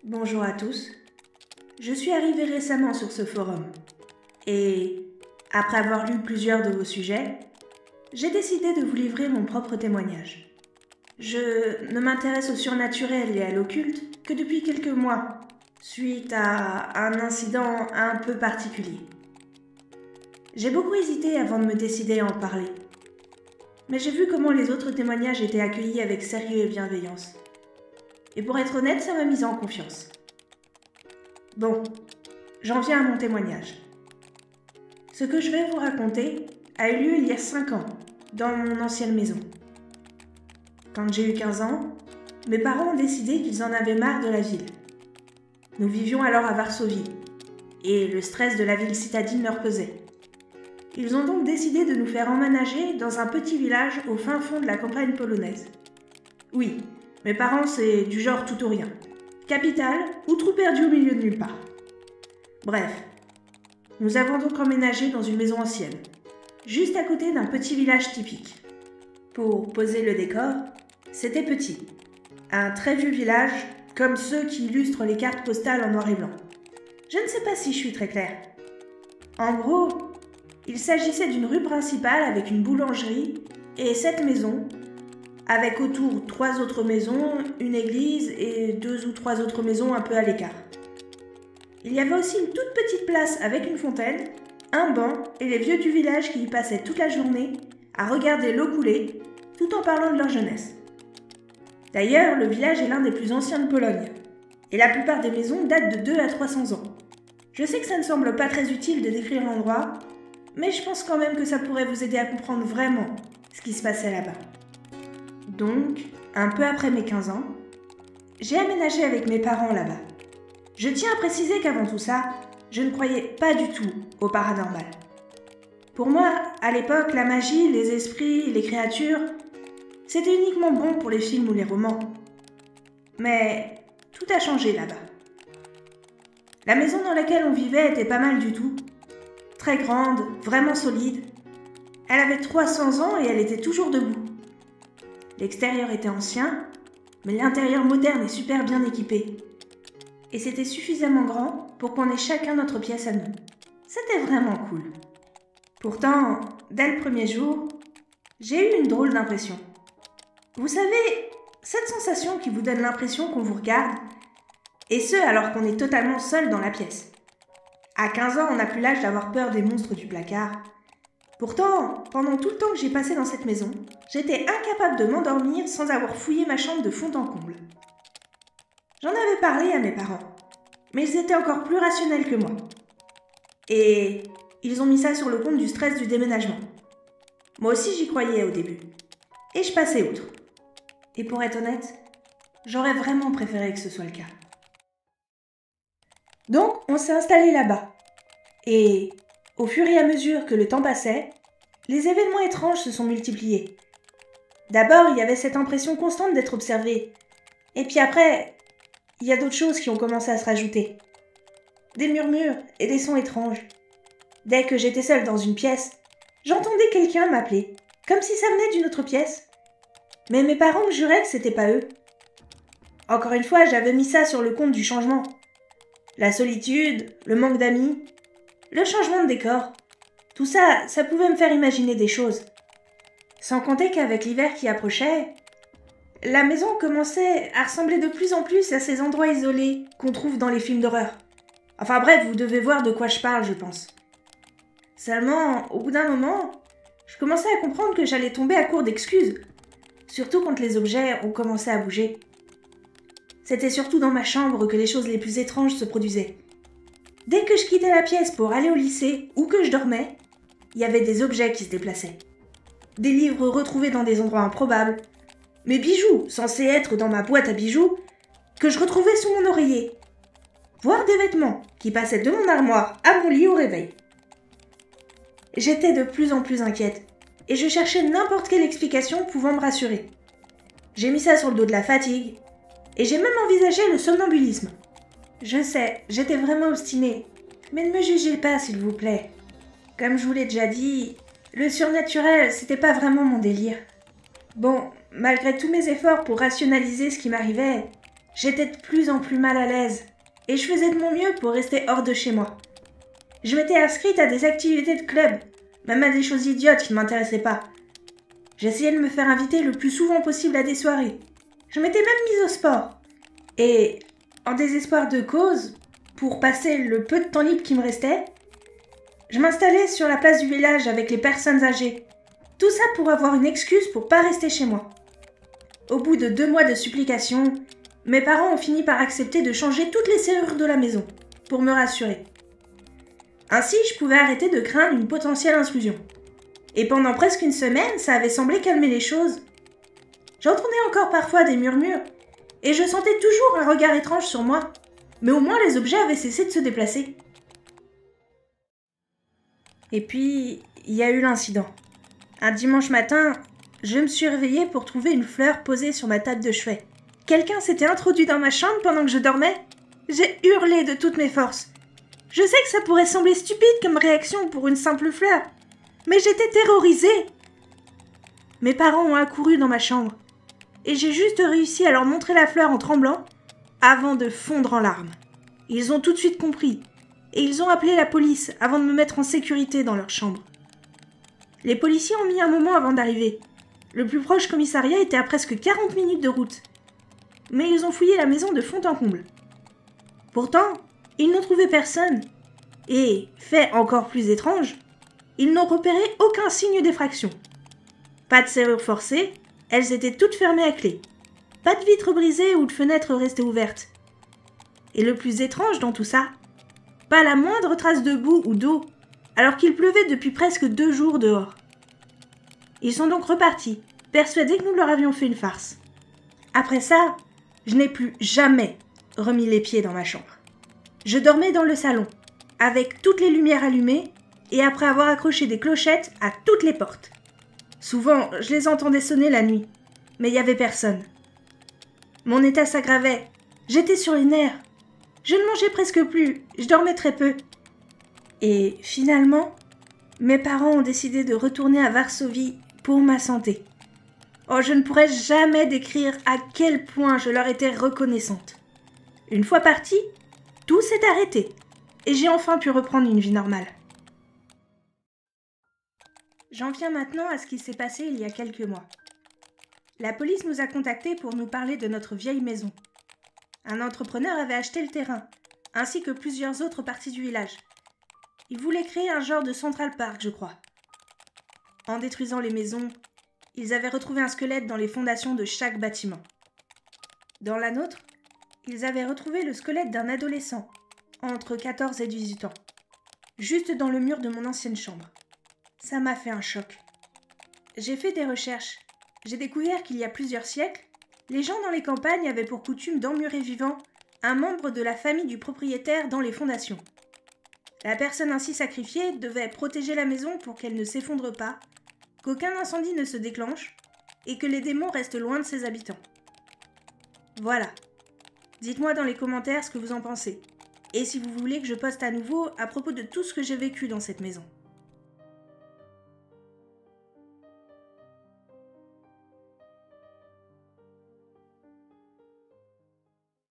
Bonjour à tous. Je suis arrivée récemment sur ce forum et, après avoir lu plusieurs de vos sujets, j'ai décidé de vous livrer mon propre témoignage. Je ne m'intéresse au surnaturel et à l'occulte que depuis quelques mois, suite à un incident un peu particulier. J'ai beaucoup hésité avant de me décider à en parler, mais j'ai vu comment les autres témoignages étaient accueillis avec sérieux et bienveillance. Et pour être honnête, ça m'a mise en confiance. Bon, j'en viens à mon témoignage. Ce que je vais vous raconter a eu lieu il y a 5 ans, dans mon ancienne maison. Quand j'ai eu 15 ans, mes parents ont décidé qu'ils en avaient marre de la ville. Nous vivions alors à Varsovie, et le stress de la ville citadine leur pesait. Ils ont donc décidé de nous faire emménager dans un petit village au fin fond de la campagne polonaise. Oui, mes parents, c'est du genre tout ou rien. Capitale ou trou perdu au milieu de nulle part. Bref, nous avons donc emménagé dans une maison ancienne, juste à côté d'un petit village typique. Pour poser le décor, c'était petit. Un très vieux village, comme ceux qui illustrent les cartes postales en noir et blanc. Je ne sais pas si je suis très claire. En gros, il s'agissait d'une rue principale avec une boulangerie et 7 maisons, avec autour 3 autres maisons, une église et 2 ou 3 autres maisons un peu à l'écart. Il y avait aussi une toute petite place avec une fontaine, un banc et les vieux du village qui y passaient toute la journée à regarder l'eau couler, tout en parlant de leur jeunesse. D'ailleurs, le village est l'un des plus anciens de Pologne, et la plupart des maisons datent de 2 à 300 ans. Je sais que ça ne semble pas très utile de décrire l'endroit, mais je pense quand même que ça pourrait vous aider à comprendre vraiment ce qui se passait là-bas. Donc, un peu après mes 15 ans, j'ai aménagé avec mes parents là-bas. Je tiens à préciser qu'avant tout ça, je ne croyais pas du tout au paranormal. Pour moi, à l'époque, la magie, les esprits, les créatures, c'était uniquement bon pour les films ou les romans. Mais tout a changé là-bas. La maison dans laquelle on vivait était pas mal du tout. Très grande, vraiment solide. Elle avait 300 ans et elle était toujours debout. L'extérieur était ancien, mais l'intérieur moderne et super bien équipé. Et c'était suffisamment grand pour qu'on ait chacun notre pièce à nous. C'était vraiment cool. Pourtant, dès le premier jour, j'ai eu une drôle d'impression. Vous savez, cette sensation qui vous donne l'impression qu'on vous regarde, et ce alors qu'on est totalement seul dans la pièce. À 15 ans, on n'a plus l'âge d'avoir peur des monstres du placard. Pourtant, pendant tout le temps que j'ai passé dans cette maison, j'étais incapable de m'endormir sans avoir fouillé ma chambre de fond en comble. J'en avais parlé à mes parents, mais ils étaient encore plus rationnels que moi. Et ils ont mis ça sur le compte du stress du déménagement. Moi aussi j'y croyais au début. Et je passais outre. Et pour être honnête, j'aurais vraiment préféré que ce soit le cas. Donc, on s'est installé là-bas. Et au fur et à mesure que le temps passait, les événements étranges se sont multipliés. D'abord, il y avait cette impression constante d'être observé. Et puis après, il y a d'autres choses qui ont commencé à se rajouter. Des murmures et des sons étranges. Dès que j'étais seule dans une pièce, j'entendais quelqu'un m'appeler, comme si ça venait d'une autre pièce. Mais mes parents me juraient que c'était pas eux. Encore une fois, j'avais mis ça sur le compte du changement. La solitude, le manque d'amis, le changement de décor. Tout ça, ça pouvait me faire imaginer des choses. Sans compter qu'avec l'hiver qui approchait, la maison commençait à ressembler de plus en plus à ces endroits isolés qu'on trouve dans les films d'horreur. Enfin bref, vous devez voir de quoi je parle, je pense. Seulement, au bout d'un moment, je commençais à comprendre que j'allais tomber à court d'excuses. Surtout quand les objets ont commencé à bouger. C'était surtout dans ma chambre que les choses les plus étranges se produisaient. Dès que je quittais la pièce pour aller au lycée ou que je dormais, il y avait des objets qui se déplaçaient. Des livres retrouvés dans des endroits improbables. Mes bijoux, censés être dans ma boîte à bijoux, que je retrouvais sous mon oreiller. Voire des vêtements qui passaient de mon armoire à mon lit au réveil. J'étais de plus en plus inquiète et je cherchais n'importe quelle explication pouvant me rassurer. J'ai mis ça sur le dos de la fatigue et j'ai même envisagé le somnambulisme. Je sais, j'étais vraiment obstinée, mais ne me jugez pas s'il vous plaît. Comme je vous l'ai déjà dit, le surnaturel, c'était pas vraiment mon délire. Bon, malgré tous mes efforts pour rationaliser ce qui m'arrivait, J'étais de plus en plus mal à l'aise et je faisais de mon mieux pour rester hors de chez moi. Je m'étais inscrite à des activités de club, même à des choses idiotes qui ne m'intéressaient pas. J'essayais de me faire inviter le plus souvent possible à des soirées. Je m'étais même mise au sport. Et, en désespoir de cause, pour passer le peu de temps libre qui me restait, je m'installais sur la place du village avec les personnes âgées. Tout ça pour avoir une excuse pour pas rester chez moi. Au bout de 2 mois de supplication, mes parents ont fini par accepter de changer toutes les serrures de la maison, pour me rassurer. Ainsi, je pouvais arrêter de craindre une potentielle intrusion. Et pendant presque une semaine, ça avait semblé calmer les choses. J'entendais encore parfois des murmures, et je sentais toujours un regard étrange sur moi, mais au moins les objets avaient cessé de se déplacer. Et puis, il y a eu l'incident. Un dimanche matin, je me suis réveillée pour trouver une fleur posée sur ma table de chevet. Quelqu'un s'était introduit dans ma chambre pendant que je dormais. J'ai hurlé de toutes mes forces. Je sais que ça pourrait sembler stupide comme réaction pour une simple fleur, mais j'étais terrorisée. Mes parents ont accouru dans ma chambre, et j'ai juste réussi à leur montrer la fleur en tremblant, avant de fondre en larmes. Ils ont tout de suite compris, et ils ont appelé la police avant de me mettre en sécurité dans leur chambre. Les policiers ont mis un moment avant d'arriver. Le plus proche commissariat était à presque 40 minutes de route. Mais ils ont fouillé la maison de fond en comble. Pourtant, ils n'ont trouvé personne. Et, fait encore plus étrange, ils n'ont repéré aucun signe d'effraction. Pas de serrure forcée, elles étaient toutes fermées à clé. Pas de vitres brisées ou de fenêtres restées ouvertes. Et le plus étrange dans tout ça, pas la moindre trace de boue ou d'eau, alors qu'il pleuvait depuis presque 2 jours dehors. Ils sont donc repartis, persuadés que nous leur avions fait une farce. Après ça, je n'ai plus jamais remis les pieds dans ma chambre. Je dormais dans le salon, avec toutes les lumières allumées, et après avoir accroché des clochettes à toutes les portes. Souvent, je les entendais sonner la nuit, mais il n'y avait personne. Mon état s'aggravait, j'étais sur les nerfs. Je ne mangeais presque plus, je dormais très peu. Et finalement, mes parents ont décidé de retourner à Varsovie pour ma santé. Oh, je ne pourrais jamais décrire à quel point je leur étais reconnaissante. Une fois partie, tout s'est arrêté et j'ai enfin pu reprendre une vie normale. J'en viens maintenant à ce qui s'est passé il y a quelques mois. La police nous a contactés pour nous parler de notre vieille maison. Un entrepreneur avait acheté le terrain, ainsi que plusieurs autres parties du village. Il voulait créer un genre de Central Park, je crois. En détruisant les maisons, ils avaient retrouvé un squelette dans les fondations de chaque bâtiment. Dans la nôtre, ils avaient retrouvé le squelette d'un adolescent, entre 14 et 18 ans, juste dans le mur de mon ancienne chambre. Ça m'a fait un choc. J'ai fait des recherches. J'ai découvert qu'il y a plusieurs siècles, les gens dans les campagnes avaient pour coutume d'emmurer vivant un membre de la famille du propriétaire dans les fondations. La personne ainsi sacrifiée devait protéger la maison pour qu'elle ne s'effondre pas, qu'aucun incendie ne se déclenche et que les démons restent loin de ses habitants. Voilà. Dites-moi dans les commentaires ce que vous en pensez, et si vous voulez que je poste à nouveau à propos de tout ce que j'ai vécu dans cette maison.